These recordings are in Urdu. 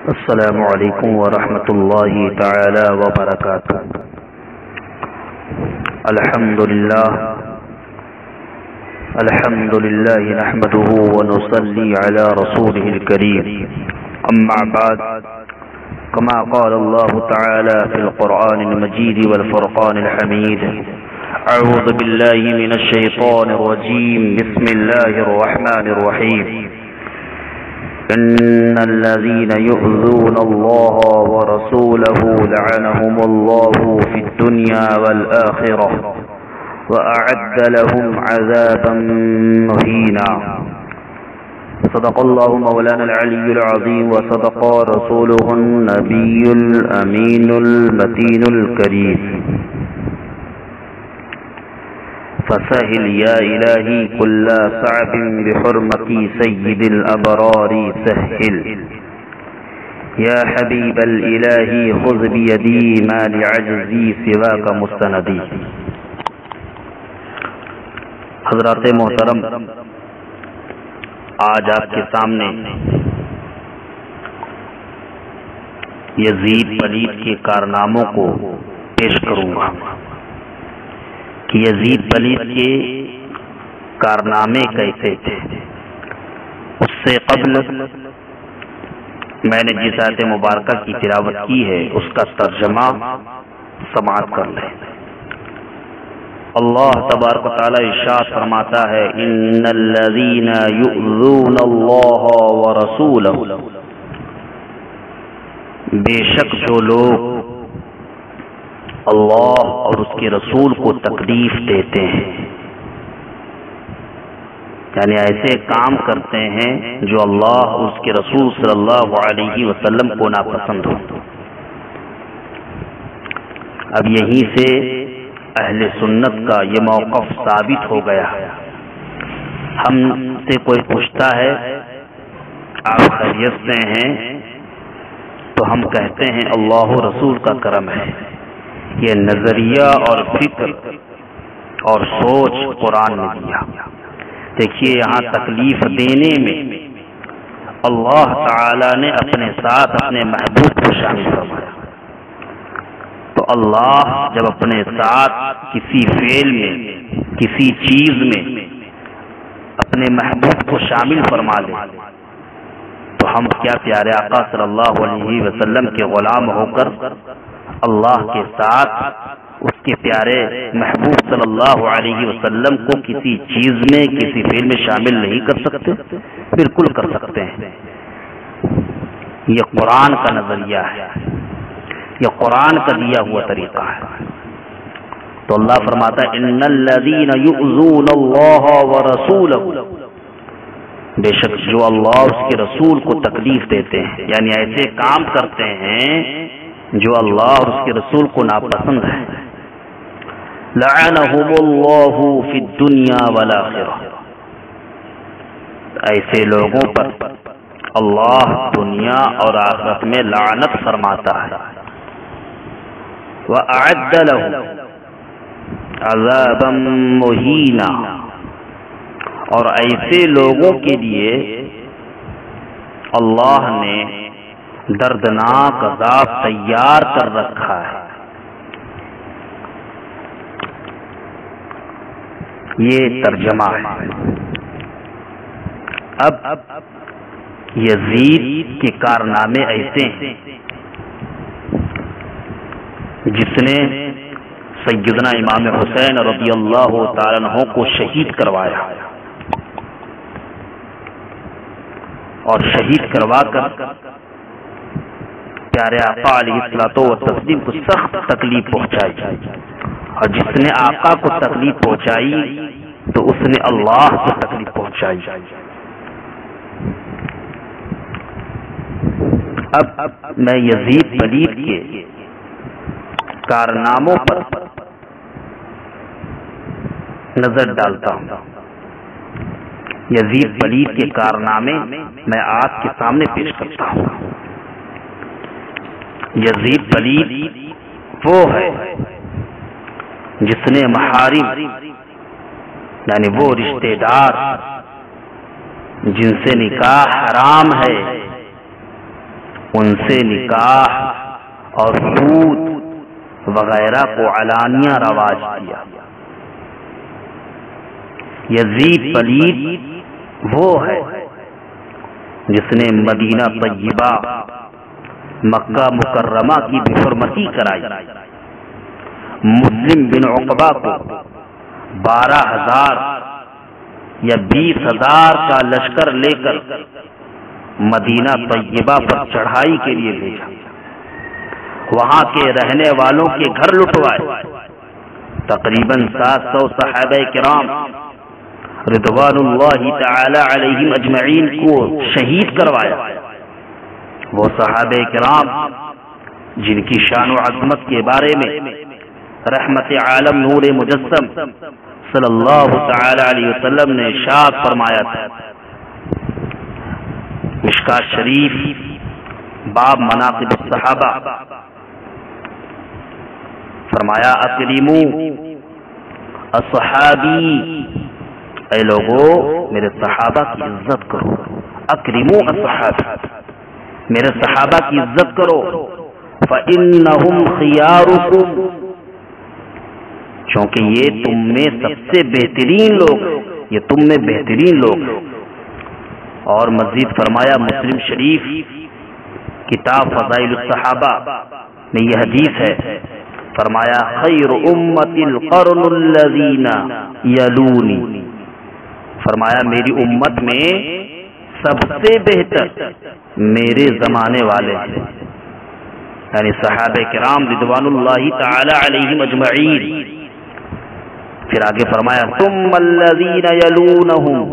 السلام علیکم ورحمۃ اللہ تعالی وبرکاتہ۔ الحمد للہ نحمده ونصلي على رسوله الكريم، اما بعد، كما قال الله تعالى في القرآن المجيد والفرقان الحميد: اعوذ باللہ من الشیطان الرجیم، بسم اللہ الرحمن الرحیم۔ ان الذين يؤذون الله ورسوله لعنهم الله في الدنيا والآخرة وأعد لهم عذابا مهينا۔ صدق الله مولانا العلي العظيم وصدق رسوله النبي الأمين المتين الكريم۔ فسهل يا إلهي كل صعب بحرمة سيد الأبرار سهل، يا حبيب الإله خذ بيدي ما لعجزي سواك مستندي۔ حضرات محترم، آج آپ کے سامنے یزید پلید کے کارناموں کو پیش کروں گا کہ یزید پلید کے کارنامے کیسے تھے۔ اس سے قبل میں نے جس آیت مبارکہ کی تلاوت کی ہے اس کا ترجمہ سماعت کر لیں۔ اللہ تبارک و تعالی ارشاد فرماتا ہے: ان الذین یؤذون اللہ ورسولہ، بے شک جو لوگ اللہ اور اس کے رسول کو تکلیف دیتے ہیں، یعنی ایسے کام کرتے ہیں جو اللہ اور اس کے رسول صلی اللہ علیہ وسلم کو ناپسند ہو۔ اب یہیں سے اہل سنت کا یہ موقف ثابت ہو گیا۔ ہم سے کوئی پوچھتا ہے آپ خیریت سے ہیں، تو ہم کہتے ہیں اللہ و رسول کا کرم ہے۔ یہ نظریہ اور فکر اور سوچ قرآن نے دیا۔ دیکھیے، یہاں تکلیف دینے میں اللہ تعالی نے اپنے ساتھ اپنے محبوب کو شامل فرمایا۔ تو اللہ جب اپنے ساتھ کسی فعل میں، کسی چیز میں اپنے محبوب کو شامل فرما لے، تو ہم کیا پیارے آقا صلی اللہ علیہ وسلم کے غلام ہو کر اللہ کے ساتھ اس کے پیارے محبوب صلی اللہ علیہ وسلم کو کسی چیز میں، کسی فعل میں شامل نہیں کر سکتے؟ بالکل کر سکتے ہیں۔ یہ قرآن کا نظریہ ہے، یہ قرآن کا دیا ہوا طریقہ ہے۔ تو اللہ فرماتا ہے: ان الذین یؤذون اللہ ورسولہ، بے شک جو اللہ اور اس کے رسول کو تکلیف دیتے ہیں، یعنی ایسے کام کرتے ہیں جو اللہ اور اس کے رسول کو ناپسند ہے، لعنہم اللہ فی الدنیا والآخرہ، ایسے لوگوں پر اللہ دنیا اور آخرت میں لعنت فرماتا ہے۔ وأعد لهم عذابا مہینا، اور ایسے لوگوں کے لیے اللہ نے دردناک عذاب تیار کر رکھا ہے۔ یہ ترجمہ ہے۔ اب یزید کے کارنامے ایسے ہیں جس نے سیدنا امام حسین رضی اللہ تعالیٰ عنہ کو شہید کروایا، اور شہید کروا کر پیارے آقا علیہ الصلوۃ والتسلیم کو سخت تکلیف پہنچائی، اور جس نے آقا کو تکلیف پہنچائی تو اس نے اللہ کو تکلیف پہنچائی۔ اب میں یزید پلید کے کارناموں پر نظر ڈالتا ہوں۔ یزید پلید کے کارنامے میں آپ کے سامنے پیش کرتا ہوں۔ یزید پلید وہ ہے جس نے محارم، یعنی وہ رشتہ دار جن سے نکاح حرام ہے، ان سے نکاح اور سود وغیرہ کو علانیہ رواج دیا۔ یزید پلید وہ ہے جس نے مدینہ طیبہ مکہ مکرمہ کی بے حرمتی کرائی، مسلم بن عقبہ کو 12,000 یا 20,000 کا لشکر لے کر مدینہ طیبہ پر چڑھائی کے لیے بھیجا، وہاں کے رہنے والوں کے گھر لٹوائے، تقریباً 700 صحابہ کرام رضوان اللہ تعالی علیہم اجمعین کو شہید کروایا۔ وہ صحابہ کرام جن کی شان و عظمت کے بارے میں رحمت عالم نور مجسم صلی اللہ تعالی علیہ وسلم نے ارشاد فرمایا تھا، مشکات شریف باب مناقب الصحابہ، فرمایا اکرموا اصحابی، اے لوگو میرے صحابہ کی عزت کرو، اکرموا اصحابی، میرے صحابہ کی عزت کرو، فإنہم خیارکم، چونکہ یہ تم میں سب سے بہترین لوگ، یہ تم میں بہترین لوگ۔ اور مزید فرمایا مسلم شریف کتاب فضائل الصحابہ میں یہ حدیث ہے، فرمایا خیر امت القرن الذین یلونی، فرمایا میری امت میں سب سے بہتر میرے زمانے والے ہیں، یعنی صحابہ کرام رضوان اللہ تعالی علیہم اجمعین۔ پھر آگے فرمایا ثم الذین یلونہم،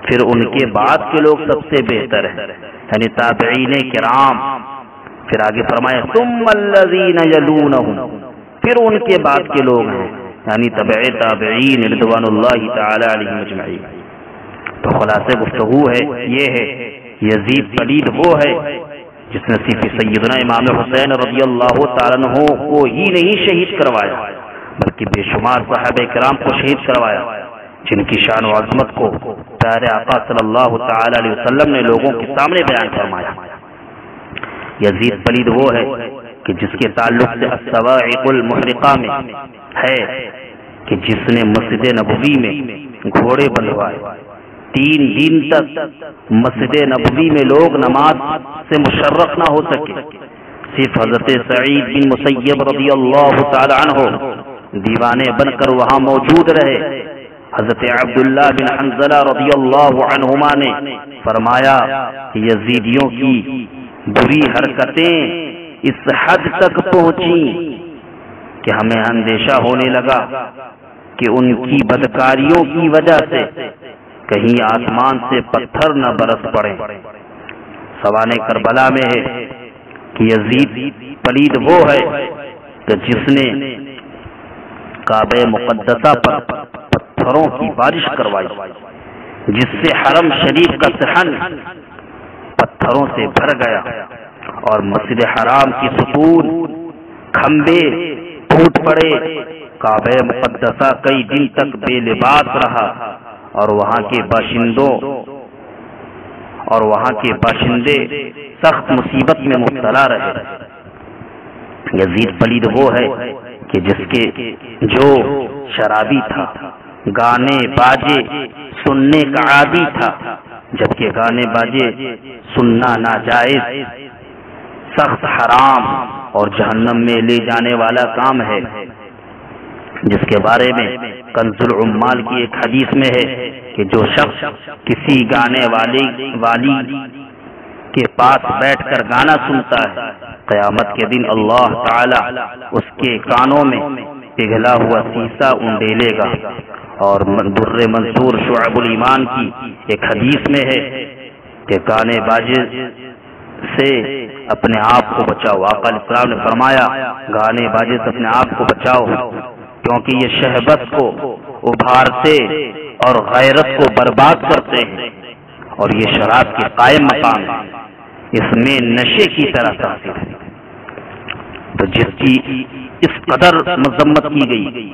پھر ان کے بعد کے لوگ سب سے بہتر ہیں، یعنی تابعین کرام۔ پھر آگے فرمایا ثم الذین یلونہم، پھر ان کے بعد کے لوگ ہیں، یعنی تبع تابعین رضوان اللہ تعالی علیہم اجمعین۔ تو خلاصہ گفتگو ہے یہ ہے، یزید پلید وہ ہے جس نے صرف سیدنا امام حسین رضی اللہ تعالیٰ عنہ کو ہی نہیں شہید کروایا بلکہ بے شمار صحابہ کرام کو شہید کروایا، جن کی شان و عظمت کو پیارے آقا صلی اللہ تعالی علیہ وسلم نے لوگوں کے سامنے بیان فرمایا۔ یزید پلید وہ ہے کہ جس کے تعلق سے الصواعق المحرقہ میں ہے کہ جس نے مسجد نبوی میں گھوڑے بنوائے، 3 دن تک مسجد نبوی میں لوگ نماز سے مشرف نہ ہو سکے، صرف حضرت سعید بن مسیب رضی اللہ تعالی عنہ دیوانے بن کر وہاں موجود رہے۔ حضرت عبداللہ بن حنظلہ رضی اللہ عنہما نے فرمایا کہ یزیدیوں کی بری حرکتیں اس حد تک پہنچی کہ ہمیں اندیشہ ہونے لگا کہ ان کی بدکاریوں کی وجہ سے کہیں آسمان سے پتھر نہ برس پڑے۔ سوانح کربلا میں ہے کہ یزید پلید وہ ہے کہ جس نے کعبہ مقدسہ پر پتھروں کی بارش کروائی، جس سے حرم شریف کا صحن پتھروں سے بھر گیا اور مسجد حرام کی ستون کھمبے ٹوٹ پڑے، کعبہ مقدسہ کئی دن تک بے لباس رہا اور وہاں کے باشندے سخت مصیبت میں مبتلا رہے۔ یزید پلید وہ ہے کہ جس کے جو شرابی تھا، گانے باجے سننے کا عادی تھا، جبکہ گانے باجے سننا ناجائز، سخت حرام اور جہنم میں لے جانے والا کام ہے، جس کے بارے میں کنز العمال کی ایک حدیث میں ہے کہ جو شخص کسی گانے والی کے پاس بیٹھ کر گانا سنتا ہے، قیامت کے دن اللہ تعالی اس کے کانوں میں پگھلا ہوا سیسا انڈیلے گا۔ اور در منصور شعب الایمان کی ایک حدیث میں ہے کہ گانے باجے سے اپنے آپ کو بچاؤ۔ آقا علیہ السلام نے فرمایا گانے باجے سے اپنے آپ کو بچاؤ، کیونکہ یہ شہبت کو ابھارتے اور غیرت کو برباد کرتے ہیں، اور یہ شراب کے قائم مقام ہے، اس میں نشے کی طرح تاثیر ہے۔ تو جس کی اس قدر مذمت کی گئی،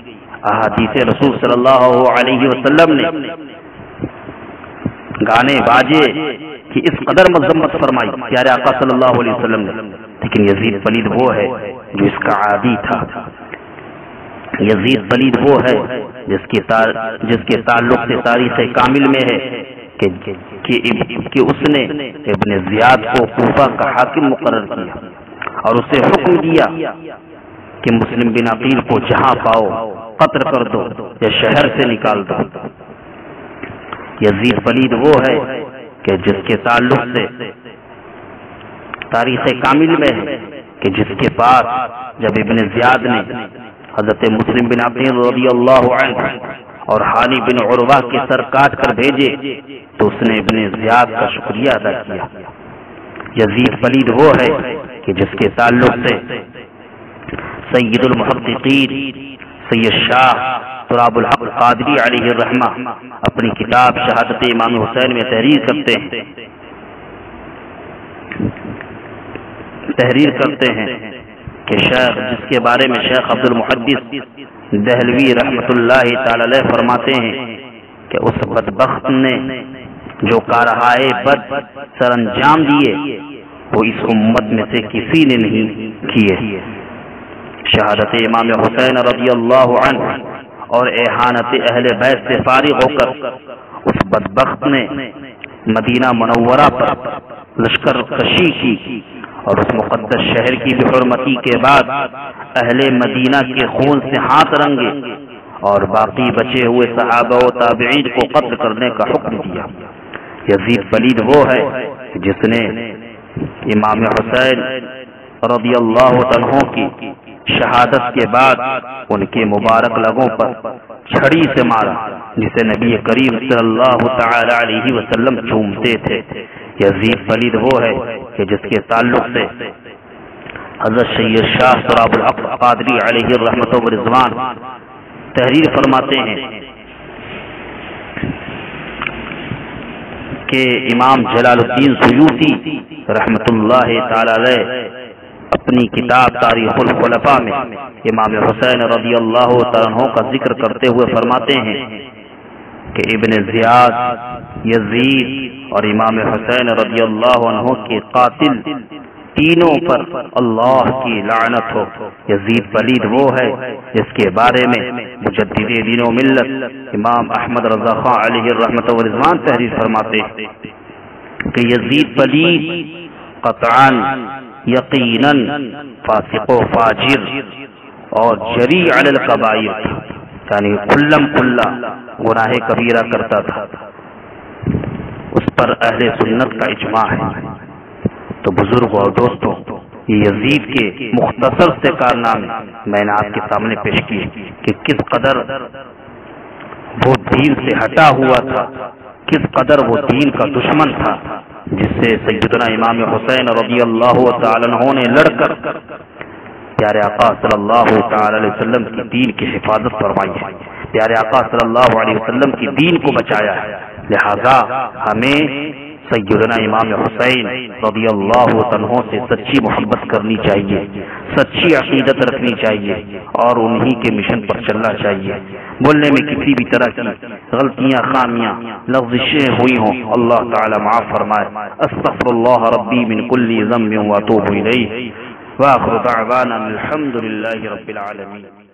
احادیث رسول صلی اللہ علیہ وسلم نے گانے باجے کہ اس قدر مذمت فرمائی پیارے آقا صلی اللہ علیہ وسلم نے. لیکن یزید پلید وہ ہے جو اس کا عادی تھا. یزید پلید وہ ہے جس کے تعلق سے تاریخ کامل میں ہے کہ اس نے ابن زیاد کو کوفہ کا حاکم مقرر کیا اور اسے حکم دیا کہ مسلم بن عقیل کو جہاں پاؤ قتل کر دو یا شہر سے نکال دو. یزید پلید وہ ہے کہ جس کے تعلق سے تاریخ کامل میں ہے کہ جس کے پاس جب ابن زیاد نے حضرت مسلم بن عقیل رضی اللہ عنہ اور حانی بن عروہ کے سر کاٹ کر بھیجے تو اس نے ابن زیاد کا شکریہ ادا کیا. یزید پلید وہ ہے کہ جس کے تعلق سے سید المحققین سید شاہ تراب الحق قادری علیہ الرحمہ اپنی کتاب شہادت امام حسین میں تحریر کرتے ہیں کہ شیخ جس کے بارے میں شیخ عبد المحدث دہلوی رحمۃ اللہ تعالی علیہ فرماتے ہیں کہ اس بدبخت نے جو کارہائے بد سر انجام دیے وہ اس امت میں سے کسی نے نہیں کیے. شہادت امام حسین رضی اللہ عنہ اور احانت اہل بیت سے فارغ ہو کر اس بدبخت نے مدینہ منورہ پر لشکر کشی کی اور اس مقدس شہر کی بے حرمتی کے بعد اہل مدینہ کے خون سے ہاتھ رنگے اور باقی بچے ہوئے صحابہ و تابعین کو قتل کرنے کا حکم دیا. یزید پلید وہ ہے جس نے امام حسین رضی اللہ عنہ کی شہادت کے بعد ان کے مبارک لبوں پر چھڑی سے مارا جسے نبی کریم صلی اللہ تعالی علیہ وسلم چومتے تھے. یزید پلید وہ ہے کہ جس کے تعلق سے حضرت سید شاہ تراب الحق قادری علیہ الرحمۃ والرضوان تحریر فرماتے ہیں کہ امام جلال الدین سیوطی رحمۃ اللہ تعالی علیہ اپنی کتاب تاریخ الخلفاء میں امام حسین رضی اللہ تعالیٰ عنہ کا ذکر کرتے ہوئے فرماتے ہیں کہ ابن زیاد، یزید اور امام حسین رضی اللہ عنہ کے قاتل تینوں پر اللہ کی لعنت ہو. یزید پلید وہ ہے جس کے بارے میں مجدد دین و ملت امام احمد رضا خان علیہ الرحمۃ والرضوان تحریر فرماتے ہیں کہ یزید پلید قطعاً یقیناً فاسق و فاجر اور جری علی الکبائر تھا، یعنی کلم کلا گناہ کبیرہ کرتا تھا. اس پر اہل سنت کا اجماع ہے. تو بزرگوں اور دوستوں، یہ یزید کے مختصر سے کارنامے میں نے آپ کے سامنے پیش کیے کہ کس قدر وہ دین سے ہٹا ہوا تھا، کس قدر وہ دین کا دشمن تھا، جس سے سیدنا امام حسین رضی اللہ تعالی عنہ نے لڑ کر پیارے آقا صلی اللہ تعالی علیہ وسلم کی دین کی حفاظت فرمائی ہے، پیارے آقا صلی اللہ علیہ وسلم کی دین کو بچایا ہے. لہذا ہمیں سیدنا امام حسین رضی اللہ عنہ سے سچی محبت کرنی چاہیے، سچی عقیدت رکھنی چاہیے اور انہی کے مشن پر چلنا چاہیے. بولنے میں کسی بھی طرح کی غلطیاں، خامیاں، لغزشیں ہوئی ہوں اللہ تعالی معاف فرمائے. استغفر اللہ ربی من کل ذنب واتوب الیہ. وآخر دعوانا الحمد للہ رب العالمین.